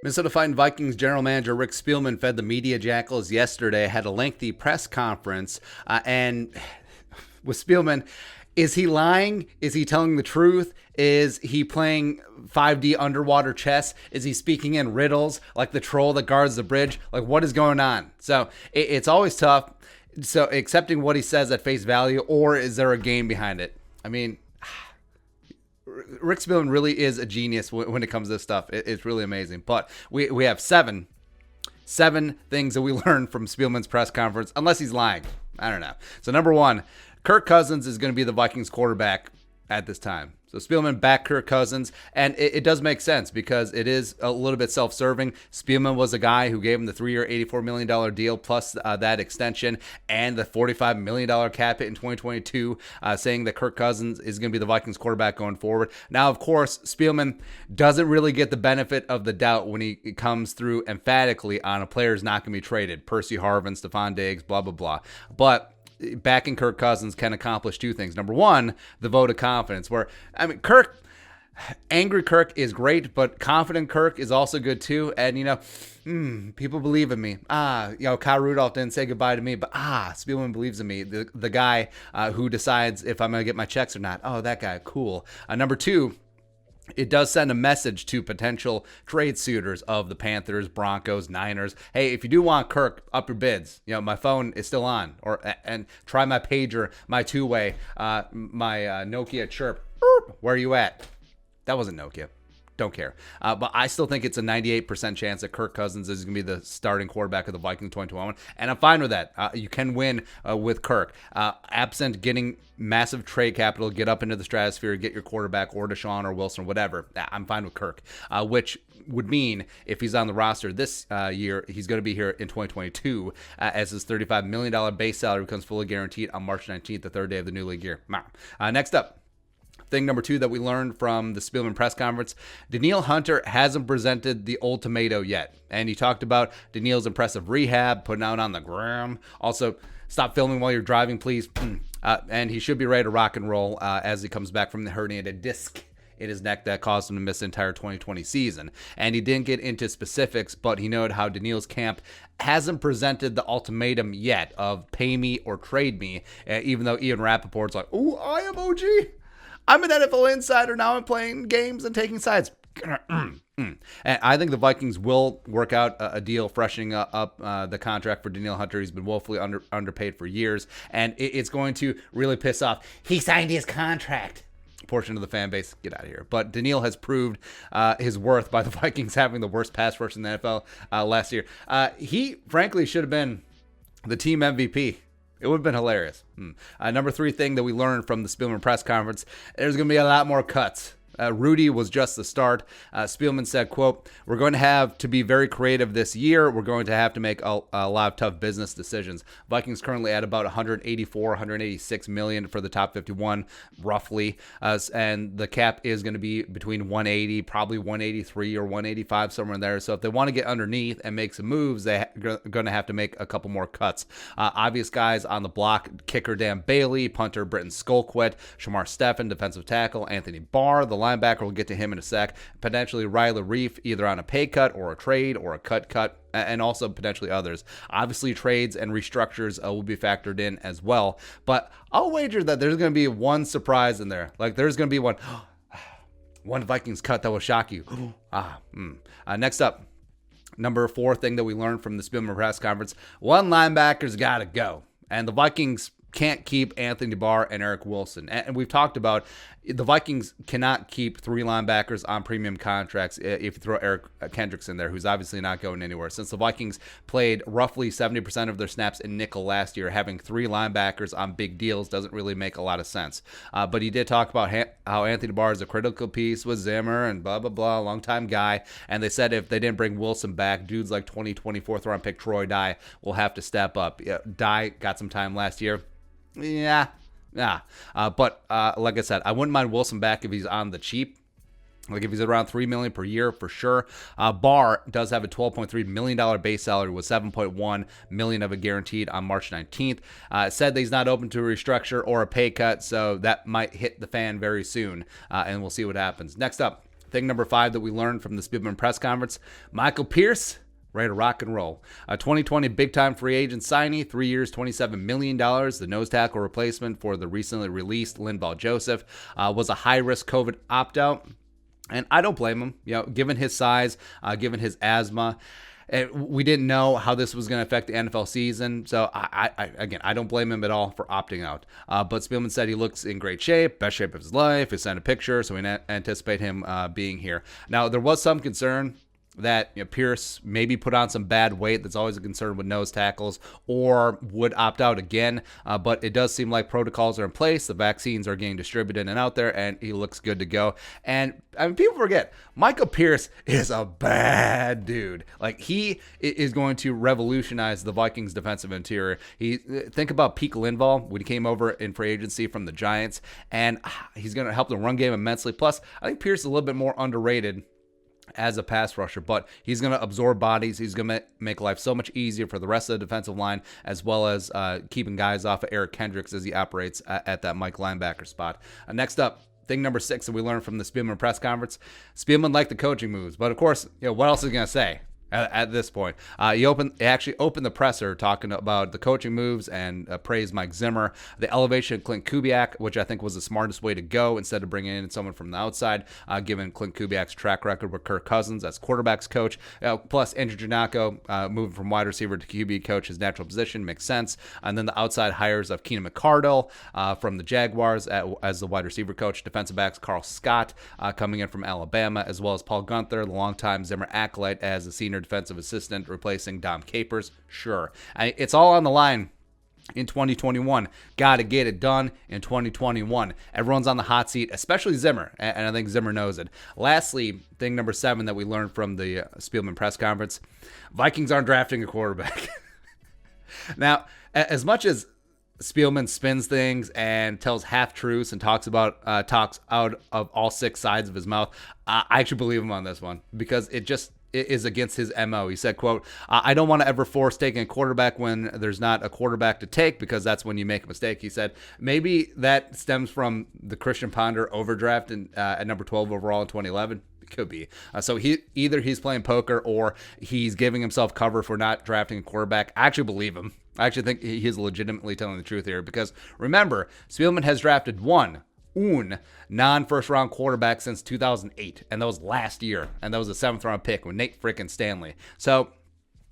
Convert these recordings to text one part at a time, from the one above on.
Minnesota Fighting Vikings general manager Rick Spielman fed the media jackals yesterday, had a lengthy press conference, and with Spielman, is he lying? Is he telling the truth? Is he playing 5D underwater chess? Is he speaking in riddles like the troll that guards the bridge? Like, what is going on? So it's always tough. So accepting what he says at face value, or is there a game behind it? I mean, Rick Spielman really is a genius when it comes to this stuff. It's really amazing. But we have seven things that we learned from Spielman's press conference, unless he's lying. I don't know. So number one, Kirk Cousins is going to be the Vikings quarterback at this time. So Spielman backed Kirk Cousins, and it does make sense because it is a little bit self-serving. Spielman was a guy who gave him the 3-year, $84 million deal plus that extension and the $45 million cap hit in 2022, saying that Kirk Cousins is going to be the Vikings quarterback going forward. Now, of course, Spielman doesn't really get the benefit of the doubt when he comes through emphatically on a player is not going to be traded. Percy Harvin, Stephon Diggs, blah, blah, blah. But backing Kirk Cousins can accomplish two things. Number one, the vote of confidence, where, I mean, angry Kirk is great, but confident Kirk is also good too. And, people believe in me. Kyle Rudolph didn't say goodbye to me, but Spielman believes in me. The guy who decides if I'm going to get my checks or not. Oh, that guy, cool. Number two, it does send a message to potential trade suitors of the Panthers, Broncos, Niners. Hey, if you do want Kirk, up your bids. My phone is still on. And try my pager, my two-way, my Nokia chirp. Where are you at? That wasn't Nokia. Don't care. But I still think it's a 98% chance that Kirk Cousins is going to be the starting quarterback of the Vikings 2021. And I'm fine with that. You can win with Kirk. Absent getting massive trade capital, get up into the stratosphere, get your quarterback or Deshaun or Wilson or whatever. I'm fine with Kirk, which would mean if he's on the roster this year, he's going to be here in 2022 as his $35 million base salary becomes fully guaranteed on March 19th, the third day of the new league year. Next up. Thing number two that we learned from the Spielman press conference, Danielle Hunter hasn't presented the ultimatum yet. And he talked about Danielle's impressive rehab, putting out on the gram. Also, stop filming while you're driving, please. And he should be ready to rock and roll as he comes back from the herniated disc in his neck that caused him to miss the entire 2020 season. And he didn't get into specifics, but he noted how Danielle's camp hasn't presented the ultimatum yet of pay me or trade me, even though Ian Rappaport's like, "Ooh, I am OG. I'm an NFL insider. Now I'm playing games and taking sides." And I think the Vikings will work out a deal freshening up the contract for Danielle Hunter. He's been woefully underpaid for years, and it's going to really piss off. He signed his contract portion of the fan base. Get out of here. But Danielle has proved his worth by the Vikings having the worst pass rush in the NFL last year. He, frankly, should have been the team MVP. It would have been hilarious. Number three thing that we learned from the Spielman press conference, there's going to be a lot more cuts. Rudy was just the start. Spielman said, quote, "We're going to have to be very creative this year. We're going to have to make a lot of tough business decisions." Vikings currently at about 184, 186 million for the top 51, roughly. And the cap is going to be between 180, probably 183 or 185, somewhere in there. So if they want to get underneath and make some moves, they're going to have to make a couple more cuts. Obvious guys on the block, kicker Dan Bailey, punter Britton Skolquet, Shamar Steffen, defensive tackle Anthony Barr, the linebacker, we'll get to him in a sec. Potentially Riley Reif, either on a pay cut or a trade or a cut, and also potentially others. Obviously, trades and restructures will be factored in as well. But I'll wager that there's going to be one surprise in there. Like, there's going to be one Vikings cut that will shock you. Next up, number four thing that we learned from the Spielman press conference, one linebacker's got to go. And the Vikings can't keep Anthony Barr and Eric Wilson. And we've talked about the Vikings cannot keep three linebackers on premium contracts if you throw Eric Kendricks in there, who's obviously not going anywhere. Since the Vikings played roughly 70% of their snaps in nickel last year, having three linebackers on big deals doesn't really make a lot of sense. But he did talk about how Anthony Barr is a critical piece with Zimmer and blah, blah, blah, long-time guy. And they said if they didn't bring Wilson back, dudes like 2024th round pick Troy Dye will have to step up. Dye got some time last year. Yeah. But like I said, I wouldn't mind Wilson back if he's on the cheap. Like if he's around $3 million per year for sure. Barr does have a $12.3 million base salary with $7.1 million of it guaranteed on March 19th. Said that he's not open to a restructure or a pay cut, so that might hit the fan very soon, and we'll see what happens. Next up, Thing number 5 that we learned from the Spielman press conference, Michael Pierce, ready to rock and roll. A 2020 big-time free agent signee, 3 years, $27 million. The nose tackle replacement for the recently released Linval Joseph was a high-risk COVID opt-out. And I don't blame him, given his size, given his asthma. We didn't know how this was going to affect the NFL season. So, I don't blame him at all for opting out. But Spielman said he looks in great shape, best shape of his life. He sent a picture, so we anticipate him being here. Now, there was some concern that Pierce maybe put on some bad weight. That's always a concern with nose tackles, or would opt out again. But it does seem like protocols are in place. The vaccines are getting distributed and out there, and he looks good to go. And people forget, Michael Pierce is a bad dude. Like, he is going to revolutionize the Vikings defensive interior. Think about peak Linval when he came over in free agency from the Giants, and he's going to help the run game immensely. Plus, I think Pierce is a little bit more underrated as a pass rusher, but he's going to absorb bodies. He's going to make life so much easier for the rest of the defensive line, as well as keeping guys off of Eric Kendricks as he operates at that Mike linebacker spot. Next up, thing number 6 that we learned from the Spielman press conference, Spielman liked the coaching moves, but of course, what else is he going to say? At this point, he actually opened the presser talking about the coaching moves and praised Mike Zimmer, the elevation of Clint Kubiak, which I think was the smartest way to go instead of bringing in someone from the outside, given Clint Kubiak's track record with Kirk Cousins as quarterback's coach. Plus, Andrew Janocko moving from wide receiver to QB coach, his natural position makes sense. And then the outside hires of Keenan McCardle from the Jaguars as the wide receiver coach, defensive backs Carl Scott coming in from Alabama, as well as Paul Gunther, the longtime Zimmer acolyte, as the senior defensive assistant, replacing Dom Capers. Sure. It's all on the line in 2021. Got to get it done in 2021. Everyone's on the hot seat, especially Zimmer, and I think Zimmer knows it. Lastly, thing number 7 that we learned from the Spielman press conference, Vikings aren't drafting a quarterback. Now, as much as Spielman spins things and tells half-truths and talks out of all 6 sides of his mouth, I actually believe him on this one, because it is against his MO. He said, quote, I don't want to ever force taking a quarterback when there's not a quarterback to take, because that's when you make a mistake. He said maybe that stems from the Christian Ponder overdraft at number 12 overall in 2011. It could be. So he's playing poker, or he's giving himself cover for not drafting a quarterback. I actually believe him. I actually think he's legitimately telling the truth here, because remember, Spielman has drafted one non-first round quarterback since 2008, and that was last year, and that was a 7th round pick with Nate frickin' Stanley. So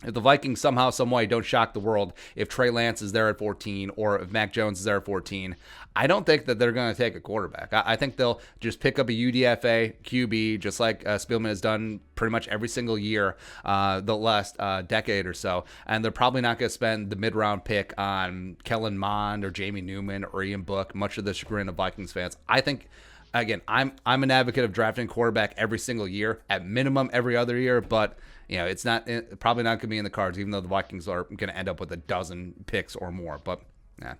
if the Vikings somehow, some way don't shock the world, if Trey Lance is there at 14 or if Mac Jones is there at 14, I don't think that they're going to take a quarterback. I think they'll just pick up a UDFA QB, just like Spielman has done pretty much every single year the last decade or so, and they're probably not going to spend the mid-round pick on Kellen Mond or Jamie Newman or Ian Book, much to the chagrin of Vikings fans. I think, again, I'm an advocate of drafting quarterback every single year, at minimum every other year, but it's probably not going to be in the cards, even though the Vikings are going to end up with a dozen picks or more. But yeah.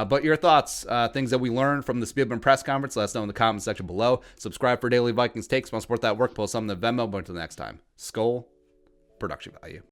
But your thoughts, things that we learned from the Spielman press conference, let us know in the comment section below. Subscribe for daily Vikings takes. Want to support that work, post something to Venmo. But until next time, Skull Production Value.